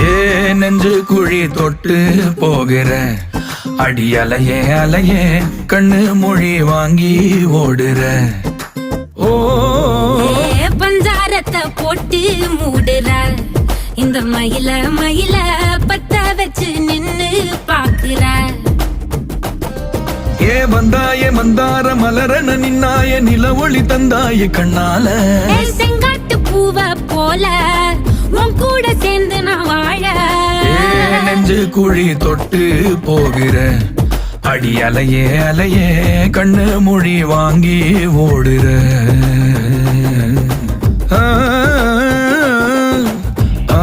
ஏ நெஞ்சு குழி தொட்டு போகிற அடி அலையே அலையே கண்ணு மொழி வாங்கி ஓடுற. ஓ பஞ்சாரத்தை போட்டு மூடுற இந்த மயில மயில பத்த வச்சு நின்னு பாக்குற. ஏ வந்தாய மந்தார மலரன நின்னாய நில ஒளி தந்தாய கண்ணால. செங்காட்டு பூவ போல உன் கூட சேர்ந்து நான் வாழ. நெஞ்சு குழி தொட்டு போகிற அடி அலையே அலையே கண்ணு மொழி வாங்கி ஓடுற. ஆ ஆ